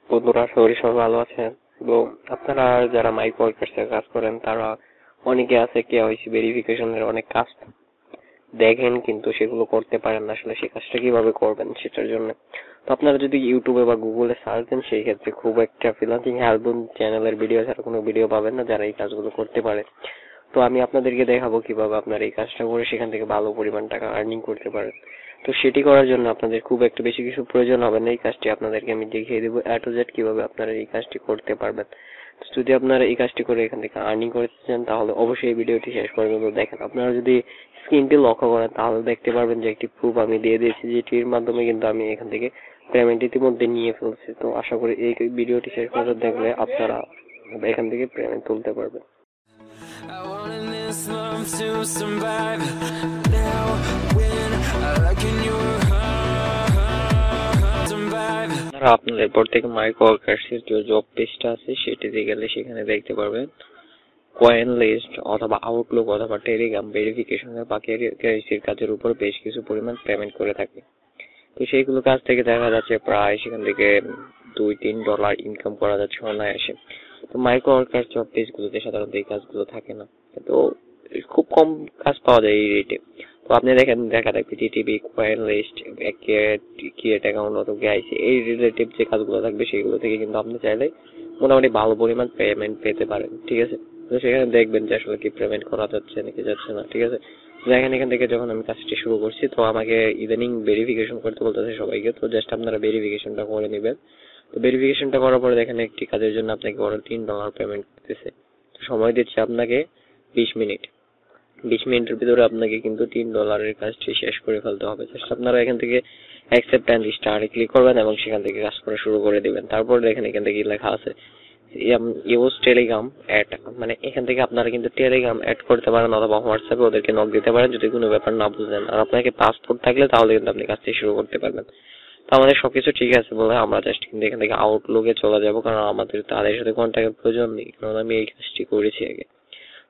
বন্ধুরা সবাই ভালো আছেন। তো আপনারা যারা মাইক্রোওয়ার্কার্স এর কাজ করেন তারা অনেকে আছে KYC ভেরিফিকেশনের অনেক কাজ দেখেন কিন্তু সেগুলো করতে পারেন না। আসলে সেই কাজটা কিভাবে করবেন সেটার জন্য তো আপনারা যদি ইউটিউবে বা গুগলে সার্চ দেন সেই ক্ষেত্রে খুব একটা ফ্রিল্যান্সিং হেল্প জোন চ্যানেলের ভিডিও ছাড়া কোনো ভিডিও পাবেন না যারা এই কাজগুলো করতে পারে। তো আমি আপনাদেরকে দেখাবো কিভাবে আপনারা এই কাজটা করে সেখান থেকে ভালো পরিমাণ টাকা আর্নিং করতে পারেন। তো সেটি করার জন্য আপনাদের খুব একটা বেশি কিছু প্রয়োজন হবে না। এই কাজটি আপনাদেরকে আমি দেখিয়ে দেবো A to Z কিভাবে আপনারা এই কাজটি করতে পারবেন। তো যদি আপনারা এই কাজটি করে এখান থেকে আর্নিং করতে চান তাহলে অবশ্যই এই ভিডিওটি শেষ পর্যন্ত দেখেন। আপনারা যদি স্ক্রিনটি লক্ষ্য করেন তাহলে দেখতে পারবেন যে একটি প্রুফ আমি দিয়ে দিয়েছি, যেটির মাধ্যমে কিন্তু আমি এখান থেকে পেমেন্ট ইতিমধ্যে নিয়ে ফেলছি। তো আশা করি এই ভিডিওটি শেষ পর্যন্ত দেখলে আপনারা এখান থেকে পেমেন্ট তুলতে পারবেন। I wanted this love to survive. Now when I look in your heart, survive. আপনারা এরপর থেকে মাইক্রোওয়ার্কার্স এর যে জব পেজটা আছে সেটিতে গেলে সেখানে দেখতে পারবেন Coinlist অথবা আউটলুক অথবা টেলিগ্রাম ভেরিফিকেশনের বা KYCর কাজের উপর বেশ কিছু পরিমাণ পেমেন্ট করে থাকে। তো সেইগুলো কাজ থেকে দেখা যাচ্ছে প্রায় সেখান থেকে $2-3 ইনকাম করা যাচ্ছে অনায়াসে। তো মাইক্রোওয়ার্কার জব পেজগুলোতে সাধারণত এই কাজগুলো থাকে না, তো খুব কম কাজ পাওয়া যায় এই রেটে। তো আপনি দেখেন দেখা থাকবে TTV, Coinlist, ক্রিয়েট অ্যাকাউন্ট অথবা KYC এই রিলেটিভ যে কাজগুলো থাকবে সেগুলো থেকে কিন্তু আপনি চাইলে মোটামুটি ভালো পরিমাণ পেমেন্ট পেতে পারেন। ঠিক আছে, তো সেখানে দেখবেন যে আসলে কি পেমেন্ট করা যাচ্ছে নাকি যাচ্ছে না। ঠিক আছে, দেখেন এখান থেকে যখন আমি কাজটি শুরু করছি তো আমাকে ইদানিং ভেরিফিকেশন করতে বলতেছে সবাইকে। তো জাস্ট আপনারা ভেরিফিকেশনটা করে নেবেন। তো ভেরিফিকেশনটা করার পরে দেখেন একটি কাজের জন্য আপনাকে ওরা $3 পেমেন্ট করতেছে। তো সময় দিচ্ছে আপনাকে 20 মিনিট। 20 মিনিটের ভিতরে আপনাকে কিন্তু $3 কাজটি শেষ করে ফেলতে হবে। জাস্ট আপনারা এখান থেকে অ্যাকসেপ্ট এন্ড স্টার্টে ক্লিক করবেন এবং সেখান থেকে কাজ করা শুরু করে দিবেন। তারপর দেখেন এখান থেকে লেখা আছে ইউজ টেলিগ্রাম অ্যাড, মানে এখান থেকে আপনারা কিন্তু টেলিগ্রাম অ্যাড করতে পারেন অথবা হোয়াটসঅ্যাপে ওদেরকে নক দিতে পারেন যদি কোনো ব্যাপার না বুঝেন। আর আপনাকে পাসপোর্ট থাকলে তাহলে কিন্তু আপনি কাজটি শুরু করতে পারবেন। তো আমাদের সবকিছু ঠিক আছে বলে আমরা জাস্ট কিন্তু এখান থেকে আউটলুকে চলে যাব, কারণ আমাদের তাদের সাথে কন্ট্যাক্টের প্রয়োজন নেই, কারণ আমি এই কাজটি করেছি আগে।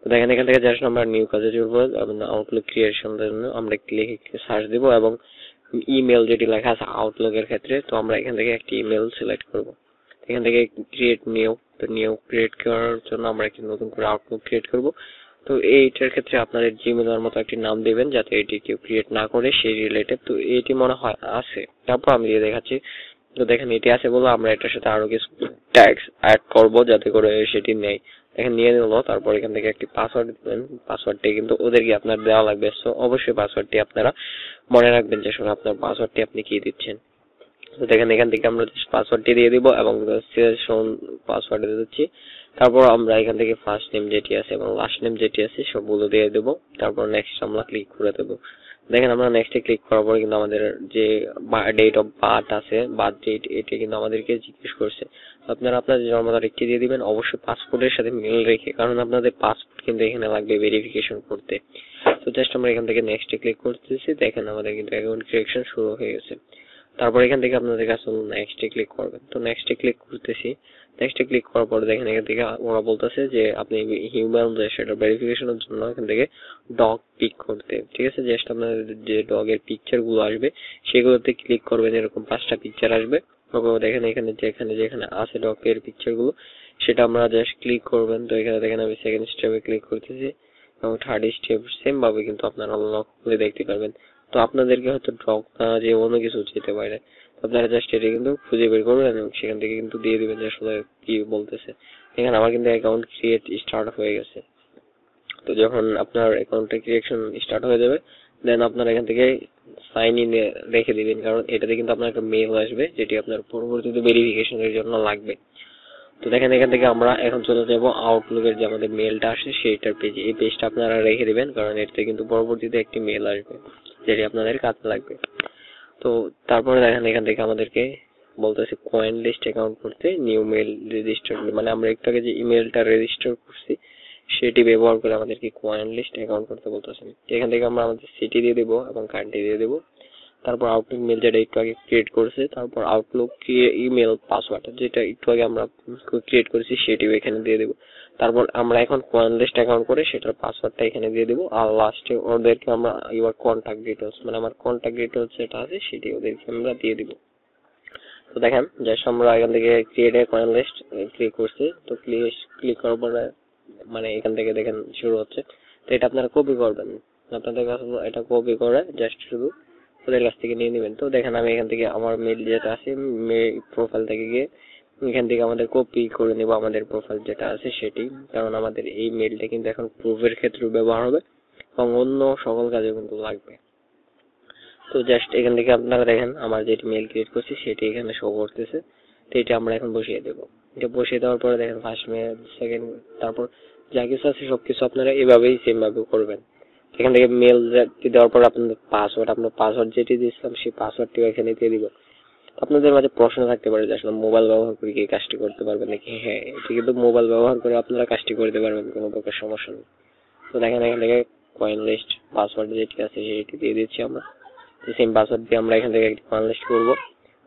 তো দেখেন এখান থেকে জাস্ট আমরা নিউ কাজে জুড়ব এবং আউটলুক ক্রিয়েশনের জন্য আমরা লিখে সার্চ দিব এবং ইমেল যেটি লেখা আছে আউটলুকের ক্ষেত্রে, তো আমরা এখান থেকে একটি ইমেল সিলেক্ট করব। এখান থেকে ক্রিয়েট নিউ, তো নিউ ক্রিয়েট করার জন্য আমরা একটি নতুন করে আউটলুক ক্রিয়েট করব। তো এইটার ক্ষেত্রে আপনাদের জিমেলের মতো একটি নাম দিবেন যাতে এটি কেউ ক্রিয়েট না করে সেই রিলেটেড। তো এটি মনে হয় আছে, তারপর আমি দিয়ে দেখাচ্ছি। তো দেখেন এটি আছে বলে আমরা এটার সাথে আরো কিছু ট্যাগস অ্যাড করব যাতে করে সেটি নেয়। দেখেন নিয়ে নিল। তারপর এখান থেকে একটি পাসওয়ার্ড দিবেন। পাসওয়ার্ডটি কিন্তু ওদেরকে আপনার দেওয়া লাগবে। সো অবশ্যই পাসওয়ার্ডটি আপনারা মনে রাখবেন যে আসলে আপনার পাসওয়ার্ডটি আপনি কি দিচ্ছেন। তো দেখেন এখান থেকে আমরা পাসওয়ার্ডটি দিয়ে দিব এবং পাসওয়ার্ড দিয়ে দিচ্ছি। তারপর আমরা এখান থেকে ফার্স্ট নেম যেটি আছে এবং লাস্ট নেম যেটি আছে সবগুলো দিয়ে দেব। তারপর নেক্সট আমরা ক্লিক করে দেব। দেখেন আমরা নেক্সটে ক্লিক করার পরে কিন্তু আমাদের যে ডেট অফ বার্থ আছে, বার্থ ডেট, এটি কিন্তু আমাদেরকে জিজ্ঞেস করছে। আপনারা আপনাদের জন্ম তারিখটি দিয়ে দিবেন, অবশ্যই পাসপোর্টের সাথে মিল রেখে, কারণ আপনাদের পাসপোর্ট কিন্তু এখানে লাগবে ভেরিফিকেশন করতে। তো জাস্ট আমরা এখান থেকে নেক্সটে ক্লিক করতেছি। দেখেন আমাদের কিন্তু অ্যাকাউন্ট ক্রিয়েশন শুরু হয়ে গেছে। তারপর এখান থেকে আপনাদের কাছে নেক্সটে ক্লিক করবেন। তো নেক্সটে ক্লিক করতেছি। নেক্সটে ক্লিক করার পর দেখেন এখান থেকে ওরা বলতেছে যে আপনি হিউম্যান সেটা ভেরিফিকেশনের জন্য এখান থেকে ডগ পিক করতে। ঠিক আছে, জাস্ট আপনার যে ডগের পিকচার গুলো আসবে সেগুলোতে ক্লিক করবেন। এরকম 5টা পিকচার আসবে। দেখেন এখানে যেখানে আছে ডগের পিকচার গুলো সেটা আমরা জাস্ট ক্লিক করবেন। তো এখানে দেখেন আমি সেকেন্ড স্টেপে ক্লিক করতেছি এবং থার্ড স্টেপ সেম ভাবে কিন্তু আপনারা লক করে দেখতে পারবেন। তো আপনাদেরকে হয়তো ডগ না যে অন্য কিছু যেতে পারে, আপনারা জাস্ট এটা কিন্তু খুঁজে বের করবেন এবং সেখান থেকে কিন্তু দিয়ে দিবেন যে আসলে কি বলতেছে। এখানে আমার কিন্তু অ্যাকাউন্ট ক্রিয়েট স্টার্ট হয়ে গেছে। তো যখন আপনার অ্যাকাউন্টে ক্রিয়েশন স্টার্ট হয়ে যাবে দেন আপনারা এখান থেকে সাইন ইন রেখে দিবেন, কারণ এটাতে কিন্তু আপনার একটা মেল আসবে যেটি আপনার পরবর্তীতে ভেরিফিকেশনের জন্য লাগবে। তো দেখেন এখান থেকে আমরা এখন চলে যাব আউটলুকের যে আমাদের মেলটা আসে সেইটার পেজে। এই পেজটা আপনারা রেখে দিবেন, কারণ এটাতে কিন্তু পরবর্তীতে একটি মেল আসবে যেটি আপনাদের কাজে লাগবে। তো তারপরে দেখেন এখান থেকে আমাদেরকে বলতেছে Coinlist অ্যাকাউন্ট করতে নিউ মেল রেজিস্টার, মানে আমরা একটু আগে যে ইমেলটা রেজিস্টার করছি সেটি ব্যবহার করে আমাদেরকে Coinlist অ্যাকাউন্ট করতে বলতেছে। এখান থেকে আমরা আমাদের সিটি দিয়ে দেবো এবং কান্ট্রি দিয়ে দেবো। তারপর আউটলুক মেল যেটা একটু আগে ক্রিয়েট করেছে, তারপর আউটলুক ইমেল পাসওয়ার্ড যেটা একটু আগে আমরা ক্রিয়েট করেছি সেটিও এখানে দিয়ে দেবো। তারপর আমরা এখন Coinlist অ্যাকাউন্ট করে সেটার পাসওয়ার্ডটা এখানে দিয়ে দেবো। আর লাস্টে ওদেরকে আমরা এবার কন্ট্যাক্ট ডিটেলস, মানে আমার কন্ট্যাক্ট ডিটেলস যেটা আছে সেটি ওদেরকে আমরা দিয়ে দিব। তো দেখেন জাস্ট আমরা এখান থেকে create a coin list click করছি। তো ক্লিক করার পরে মানে এখান থেকে দেখেন শুরু হচ্ছে। তো এটা আপনারা কপি করবেন, আপনাদের কাছে এটা কপি করে জাস্ট শুধু ওদের কাছ থেকে নিয়ে নেবেন। তো দেখেন আমি এখান থেকে আমার মেল যেটা আছে প্রোফাইল থেকে গিয়ে এখান থেকে আমাদের কপি করে নেব আমাদের প্রোফাইল যেটা আছে সেটি, কারণ আমাদের এই মেলটা কিন্তু এখন প্রুফের ক্ষেত্রে ব্যবহার হবে এবং অন্য সকল কাজে কিন্তু লাগবে। তো জাস্ট এখান থেকে আপনারা দেখেন আমার যেটি মেল ক্রিয়েট করছি সেটি এখানে শো করতেছে। তো এটা আমরা এখন বসিয়ে দেবো। এটা বসিয়ে দেওয়ার পরে দেখেন ফার্স্ট মেল, সেকেন্ড, তারপর যা কিছু আছে সবকিছু আপনারা এভাবেই সেম ভাবে করবেন। এখান থেকে মেল দেওয়ার পর আপনাদের পাসওয়ার্ড, আপনার পাসওয়ার্ড যেটি দিয়েছিলাম সেই পাসওয়ার্ডটিও এখানে দিয়ে দিব। আপনাদের মাঝে প্রশ্ন থাকতে পারে যে আসলে মোবাইল ব্যবহার করে কি কাজটি করতে পারবেন নাকি? হ্যাঁ, এটি কিন্তু মোবাইল ব্যবহার করে আপনারা কাজটি করতে পারবেন, কোনো প্রকার সমস্যা নেই। তো দেখেন এখান থেকে কয়েন লিস্ট পাসওয়ার্ড যেটি আছে সেটি দিয়ে দিচ্ছি আমরা। সেম পাসওয়ার্ড দিয়ে আমরা এখান থেকে একটা কয়েন লিস্ট করবো।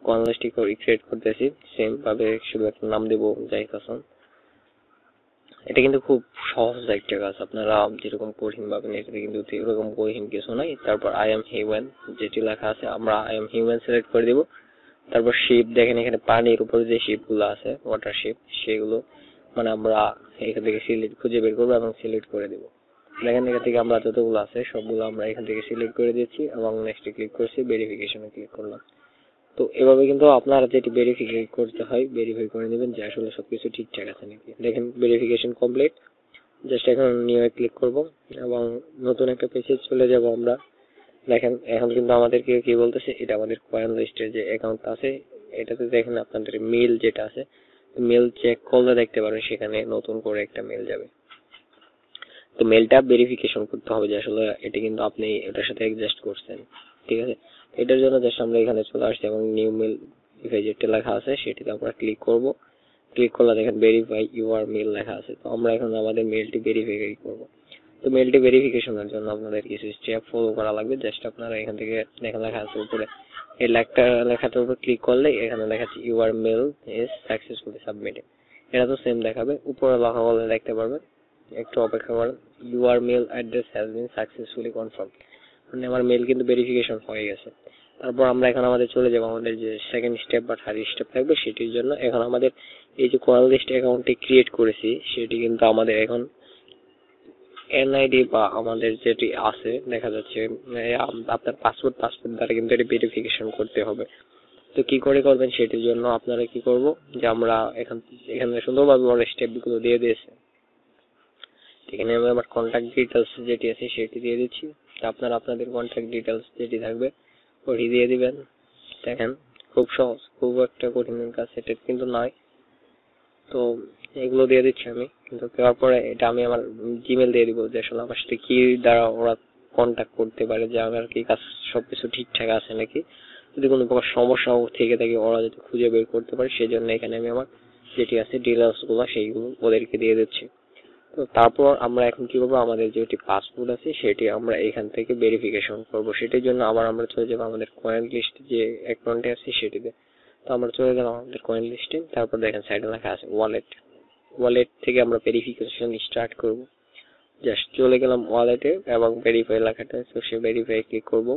কয়েন লিস্ট ক্রিয়েট করতেছি সেম ভাবে, শুধু একটা নাম দেবো যাই কাসন। এটা কিন্তু খুব সহজ একটা কাজ, আপনারা যেরকম কঠিন ভাবেন এটাতে কিন্তু এরকম কঠিন কিছু নাই। তারপর আই এম হিউম্যান যেটি লেখা আছে আমরা আই এম হিউম্যান সিলেক্ট করে দিব। তারপর শিপ, দেখেন এখানে পানির উপরে যে শিপ গুলো আছে ওয়াটার শিপ, সেগুলো মানে আমরা এখান থেকে খুঁজে বের করবো এবং সিলেক্ট করে দিব। দেখেন এখান থেকে আমরা যতগুলো আছে সবগুলো আমরা এখান থেকে সিলেক্ট করে দিচ্ছি এবং নেক্সট ক্লিক করছি, ভেরিফিকেশনে ক্লিক করলাম। তো এভাবে কিন্তু আপনারা যেটি ভেরিফাই করতে হয় ভেরিফাই করে নেবেন যে আসলে সবকিছু ঠিকঠাক আছে নাকি। দেখেন ভেরিফিকেশন কমপ্লিট। জাস্ট এখন নিউ ক্লিক করব এবং নতুন একটা পেজে চলে যাব আমরা। দেখেন এখন কিন্তু আমাদেরকে কি বলতেছে, এটা আমাদের কয়েন লিস্টের যে অ্যাকাউন্ট আছে এটাতে দেখেন আপনাদের মেল যেটা আছে, মেল চেক করলে দেখতে পারেন সেখানে নতুন করে একটা মেল যাবে। তো মেলটা ভেরিফিকেশন করতে হবে যে আসলে এটা কিন্তু আপনি এটার সাথে অ্যাডজাস্ট করছেন, ঠিক আছে। এটার জন্য জাস্ট আমরা এখানে চলে আসছি এবং নিউ মেল যেটা লেখা আছে সেটিতে আমরা ক্লিক করব। ক্লিক করলে দেখেন ভেরিফাই ইউর মেল লেখা আছে। তো আমরা এখন আমাদের মেলটি ভেরিফাই করব। তো মেলটি ভেরিফিকেশনের জন্য আপনাদের কিছু স্টেপ ফলো করা লাগবে। জাস্ট আপনারা এখান থেকে লেখা আছে উপরে, এই লেখাটার উপর ক্লিক করলে এখানে লেখাচ্ছে your mail is successfully submitted. এটা তো সেম দেখাবে, উপরে লেখা বলে দেখতে পারবেন। একটু অপেক্ষা করেন। Your mail address has been successfully confirm, মানে আমার মেল কিন্তু ভেরিফিকেশন হয়ে গেছে। তারপর আমরা এখন আমাদের চলে যাবো আমাদের যে সেকেন্ড স্টেপ বা থার্ড স্টেপ থাকবে সেটির জন্য। এখন আমাদের এই যে কোয়ালিস্ট অ্যাকাউন্টটি ক্রিয়েট করেছি সেটি কিন্তু আমাদের এখন এনআইডি বা আমাদের যেটি আছে দেখা যাচ্ছে আপনার পাসপোর্ট দ্বারা কিন্তু এটি ভেরিফিকেশন করতে হবে। তো কি করে করবেন সেটির জন্য আপনারা কি করব যে আমরা এখানে সুন্দরভাবে আমার স্টেপগুলো দিয়ে দিয়েছে। এখানে আমি আমার কন্ট্যাক্ট ডিটেলস যেটি আছে সেটি দিয়ে দিচ্ছি। আপনারা আপনাদের কন্ট্যাক্ট ডিটেলস যেটি থাকবে ওটি দিয়ে দিবেন। দেখেন খুব সহজ, খুব একটা কঠিন কাজ সেটা কিন্তু নয়। তো এগুলো দিয়ে দিচ্ছি আমি, কিন্তু দেওয়ার পরে এটা আমি আমার জিমেল দিয়ে দিব যে আসলে আমার সাথে কি দ্বারা ওরা কন্ট্যাক্ট করতে পারে, যে আমার কি কাজ সবকিছু ঠিকঠাক আছে নাকি, যদি কোনো প্রকার সমস্যা থেকে থাকে ওরা যাতে খুঁজে বের করতে পারে সেই জন্য এখানে আমি আমার যেটি আছে ডিটেলস গুলো সেইগুলো ওদেরকে দিয়ে দিচ্ছি। তো তারপর আমরা এখন কি করবো, আমাদের যেটি পাসপোর্ট আছে সেটি আমরা এখান থেকে ভেরিফিকেশন করব। সেটির জন্য আমরা চলে যাবো আমাদের কয়েন লিস্ট যে অ্যাকাউন্টে আছে সেটিতে। তো আমরা চলে গেলাম আমাদের কয়েন লিস্টে। তারপর দেখেন সাইডে লেখা আছে ওয়ালেট থেকে আমরা ভেরিফিকেশন স্টার্ট করব। জাস্ট চলে গেলাম ওয়ালেটে এবং ভেরিফাই লেখাটা আছে সে ভেরিফাই ক্লিক করব।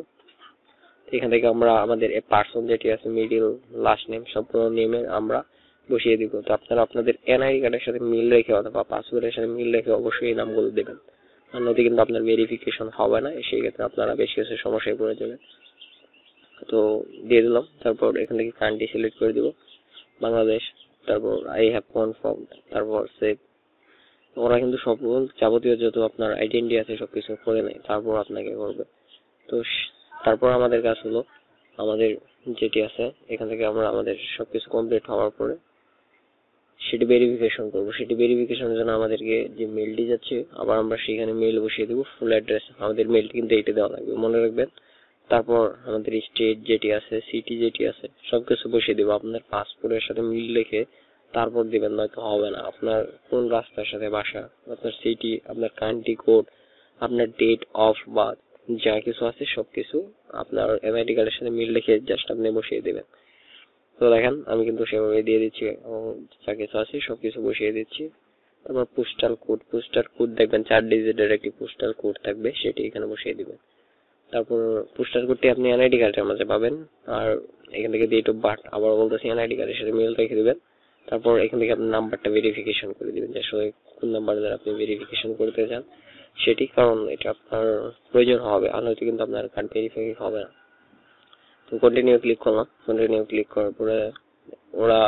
এখান থেকে আমরা আমাদের পার্সন যেটি আছে মিডল লাস্ট নেম সম্পূর্ণ নেমে আমরা বসিয়ে দিব। তো আপনারা আপনাদের এনআইডি কার্ডের সাথে মিল রেখে অথবা পাসওয়ার্ডের সাথে মিল রেখে অবশ্যই এই নামগুলো দেবেন, অন্যদিকে কিন্তু আপনার ভেরিফিকেশন হবে না, সেই ক্ষেত্রে আপনারা বেশ কিছু সমস্যায় পড়ে যাবেন। তো দিয়ে দিলাম। তারপর এখান থেকে কান্ট্রি সিলেক্ট করে দিব বাংলাদেশ। তারপর আই হ্যাভ কনফার্ম, তারপর সেভ। ওরা কিন্তু সব যাবতীয় যত আপনার আইডেন্টি আছে সবকিছু করে নেয়, তারপর আপনাকে করবে। তো তারপর আমাদের কাজ হলো আমাদের যেটি আছে এখান থেকে আমরা আমাদের সবকিছু কমপ্লিট হওয়ার পরে সেটি ভেরিফিকেশন করবো। সেটি ভেরিফিকেশনের জন্য আমাদেরকে যে মেলটি যাচ্ছে আবার আমরা সেখানে মেল বসিয়ে দেবো। ফুল অ্যাড্রেস আমাদের মেলটি কিন্তু এইটা দেওয়া লাগবে, মনে রাখবেন। তারপর আমাদের স্টেট যেটি আছে, সিটি যেটি আছে সবকিছু বসিয়ে দেবো আপনার পাসপোর্টের সাথে মিল রেখে, তারপর দিবেন, নয়তো হবে না। আপনার কোন রাস্তার সাথে বাসা, আপনার সিটি, আপনার কান্ট্রি কোড, আপনার ডেট অফ বার্থ যা কিছু আছে সবকিছু আপনার এনআইডি কার্ডের সাথে মিল রেখে জাস্ট আপনি বসিয়ে দেবেন। তো দেখেন আমি কিন্তু সেভাবে দিয়ে দিচ্ছি এবং যা কিছু আছে সবকিছু বসিয়ে দিচ্ছি। তারপর পোস্টাল কোড দেখবেন 4 ডিজিটের একটি পোস্টাল কোড থাকবে, সেটি এখানে বসিয়ে দিবেন। তারপর পোস্টাল কোডটি আপনি এনআইডি কার্ডের মাঝে পাবেন, আর এখান থেকে ডেট অফ বার্থ আবার বলতেছি এনআইডি কার্ডের সাথে মিল রেখে দিবেন। তারপর এখান থেকে আপনার নাম্বারটা ভেরিফিকেশন করে দিবেন, যে আসলে কোন নাম্বার দ্বারা আপনি ভেরিফিকেশন করতে চান সেটি, কারণ এটা আপনার প্রয়োজন হবে, আর নয়তো কিন্তু আপনার কার্ড ভেরিফাই হবে না। তো কন্টিনিউ ক্লিক করলাম। কন্টিনিউ ক্লিক করার পরে ওরা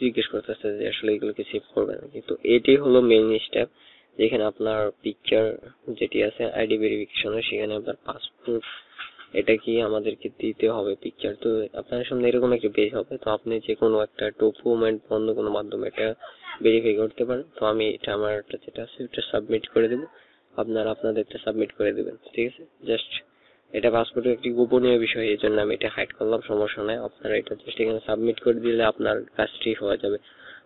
জিজ্ঞেস করতেছে যে আসলে এগুলোকে সেভ করবেন নাকি। তো এটি হলো মেইন স্টেপ, যেখানে আপনার পিকচার যেটি আছে আইডি ভেরিফিকেশনের, সেখানে আপনার পাসপোর্ট এটা কি আমাদেরকে দিতে হবে পিকচার। তো আপনার সামনে এরকম একটা পেজ হবে, তো আপনি যে কোনো একটা ডকুমেন্ট অন্য কোনো মাধ্যমে এটা ভেরিফাই করতে পারেন। তো আমি এটা আমার যেটা আছে ওটা সাবমিট করে দেবো, আপনারা আপনাদেরটা সাবমিট করে দেবেন, ঠিক আছে। জাস্ট এটা পাসপোর্টের একটি গোপনীয় বিষয়, এই জন্য আমি এটা হাইড করলাম, সমস্যা নাই। আপনারা এটা জাস্ট এখানে সাবমিট করে দিলে আপনার কাজটি হয়ে যাবে।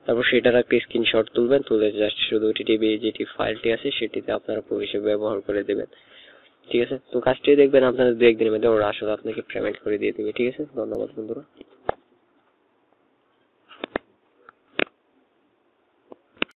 তারপর সেটার একটা স্ক্রিনশট তুলবেন, তুলে জাস্ট শুধু টিটিভি যেটি ফাইলটি আছে সেটিতে আপনারা প্রুফ হিসেবে ব্যবহার করে দেবেন, ঠিক আছে। তো কাজটি দেখবেন আপনাদের 2-1 দিনের মধ্যে ওরা আসলে আপনাকে পেমেন্ট করে দিয়ে দেবে, ঠিক আছে। ধন্যবাদ বন্ধুরা।